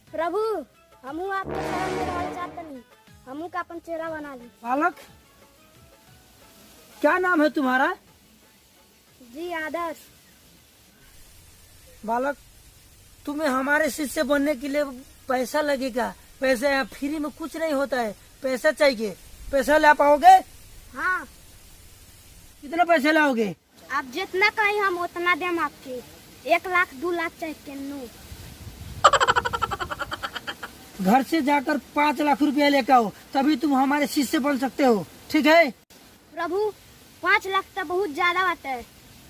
प्रभु हमू आपके शरण में रहल चाहतनी, हमू का अपन चेहरा बना ली। बालक क्या नाम है तुम्हारा? जी आदर्श। बालक तुम्हें हमारे शिष्य बनने के लिए पैसा लगेगा। पैसा यहाँ फ्री में कुछ नहीं होता है, पैसा चाहिए। पैसा ला पाओगे? हाँ। कितना पैसा लाओगे? आप जितना कहीं हम उतना देम आपके। 1 लाख 2 लाख चाहिए केनू। घर से जाकर 5 लाख रुपया लेकर आओ, तभी तुम हमारे शिष्य बन सकते हो। ठीक है? प्रभु 5 लाख तो बहुत ज्यादा बात है,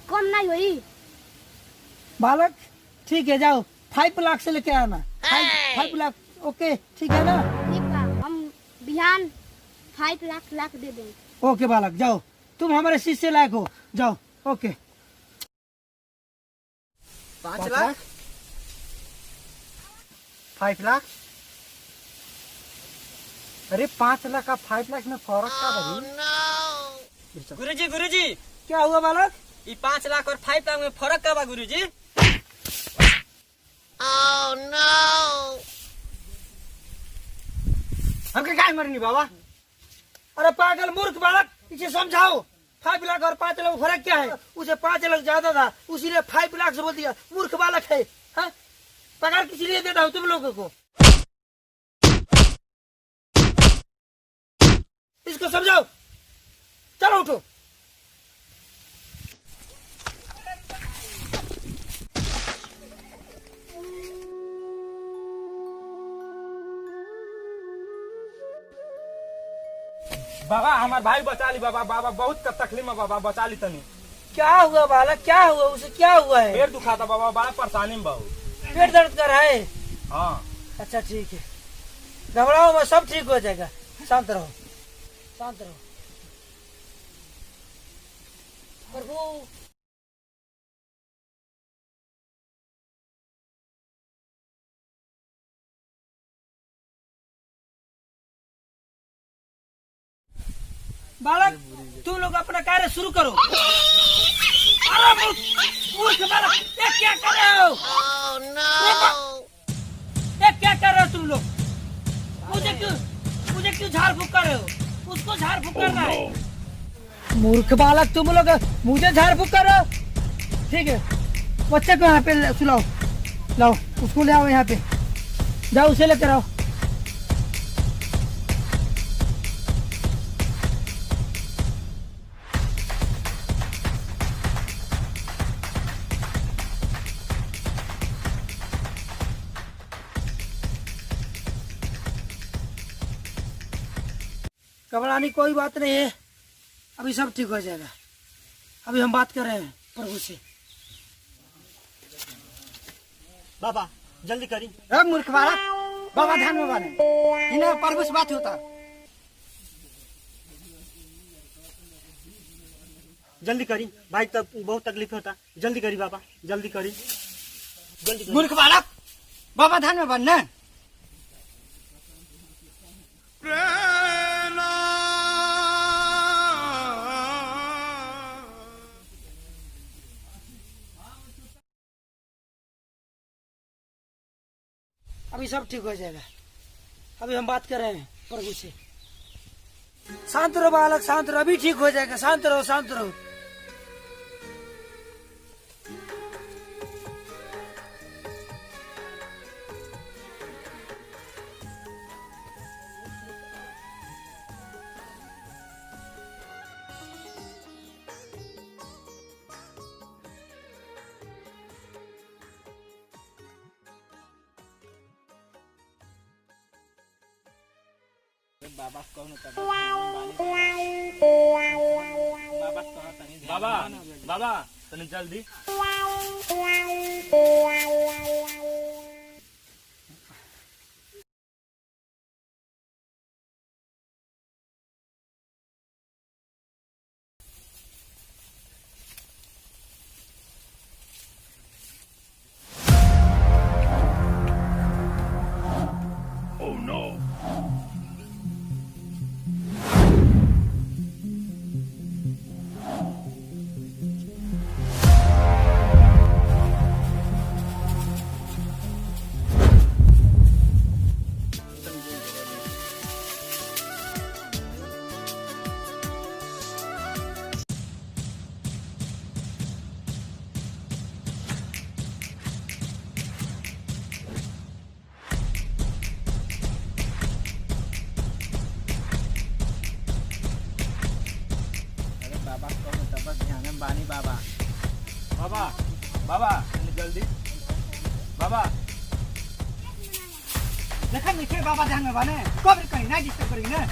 कम नहीं हुई। बालक ठीक है, जाओ 5 लाख से लेके आना। 5 लाख ओके, ठीक है ना? ठीक है, हम बिहान 5 लाख दे देंगे। ओके बालक जाओ, तुम हमारे शिष्य लायक हो, जाओ। ओके 5 लाख 5 लाख। अरे 5 लाख का 5 लाख में फर्क क्या बड़ी? गुरुजी क्या हुआ बालक? ये 5 लाख और 5 लाख में फर्क क्या बा गुरुजी? हमके क्या मरनी बाबा? अरे पागल मूर्ख बालक, इसे समझाओ। 5 लाख और 5 लाख फर्क क्या है? उसे 5 लाख ज्यादा था, उसीने 5 लाख से बोल दिया। मूर्ख बालक है। हाँ? पगार किस लिए देता हूँ तुम लोगों को? इसको समझाओ। चलो उठो। बाबा हमारे भाई बचा ली बाबा। बाबा बहुत तकलीफ में बाबा, बचा ली तनी। क्या हुआ बालक, क्या हुआ? उसे क्या हुआ है? पेट दुखा था बाबा, बड़ा परेशानी में बाबू। पेट दर्द कर रहा है? हाँ। अच्छा ठीक है, घबराओ मत, सब ठीक हो जाएगा। शांत रहो, शांत रहो। प्रभु बालक तुम लोग अपना कार्य शुरू करो। अरे मूर्ख बालक, ये क्या कर रहे हो? ये क्या कर रहे हो तुम लोग? मुझे क्यों झाड़ फूक कर रहे हो? उसको झाड़ फूक करना है। मूर्ख बालक तुम लोग मुझे झाड़ फूक कर रहे हो? ठीक है, बच्चे को यहाँ पे सुलाओ, लाओ उसको ले आओ यहाँ पे, जाओ उसे लेकर आओ। घबराने कोई बात नहीं है, अभी सब ठीक हो जाएगा। अभी हम बात कर रहे हैं प्रभु से। बाबा जल्दी करी। मूर्ख बालक, बाबा ध्यान में बने, इन्हें प्रभु से बात होता। जल्दी करी भाई, तब बहुत तकलीफ होता। जल्दी करी बाबा, जल्दी करी, जल्दी करी। मूर्ख बालक, बाबा ध्यान में बनना। अभी सब ठीक हो जाएगा। अभी हम बात कर रहे हैं प्रभु से। शांत रहो बालक, शांत रहो, अभी ठीक हो जाएगा। शांत रहो, शांत रहो। बाबा बाबा तनी जल्दी। बाबा बाबा जल्दी बाबा देखा नीचे बाबा ध्यान में बने कब कहीं ना डिस्टर्ब करेंगे ना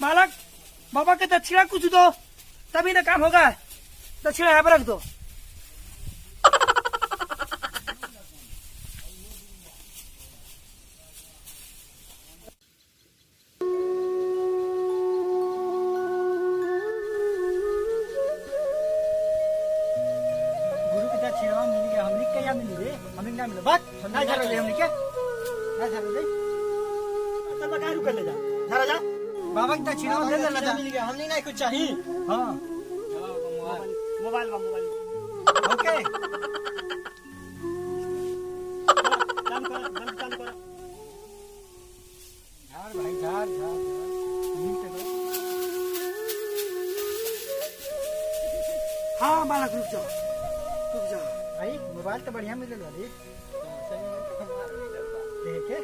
बालक बाबा के दक्षिणा कुछ दो तभी ना काम होगा दक्षिणा यहाँ पर रख दो गुरु के दक्षिणा मिल गया हमने क्या मिली रे हमने क्या मिला बात ना झर ले हमने क्या ना झर ले चल बका रुक ले जा झरा जा बाबा की दक्षिणा दे देना था मिल गया हमने नहीं कुछ चाहिए हाँ मोबाइल ओके चालू कर जल्दी चालू कर झार भाई झार झार हाँ बालक रुक जाओ भाई मोबाइल तो बढ़िया मिले रे देखे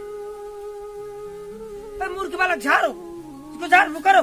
मूर्ख बालक झाड़ो इसको झाड़ वो करो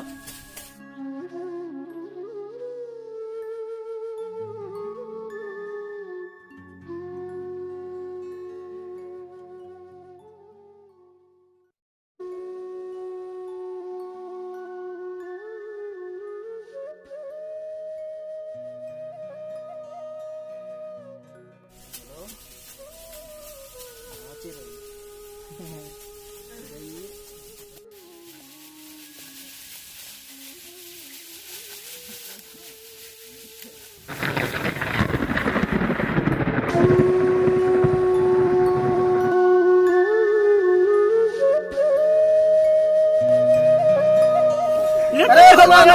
अरे बाबा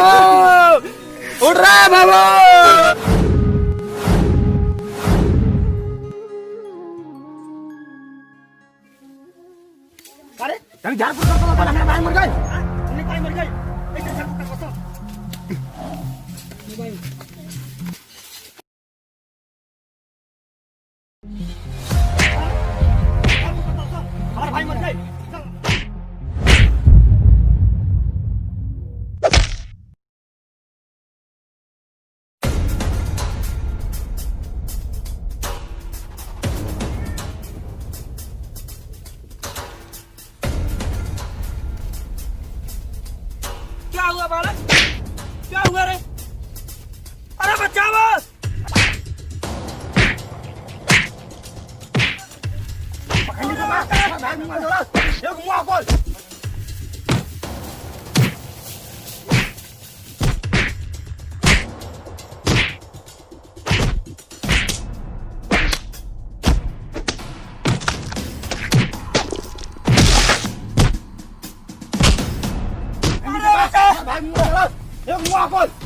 उठ रहा है बाबा अरे तभी झाड़ फूक कर वाला मेरा भाई मर गए हमने भाई मर गए ऐसे झर फूक कर हमारे भाई मर गए क्या हुआ बालक क्या हुआ रे अरे बचाओ भाई मुआ बोल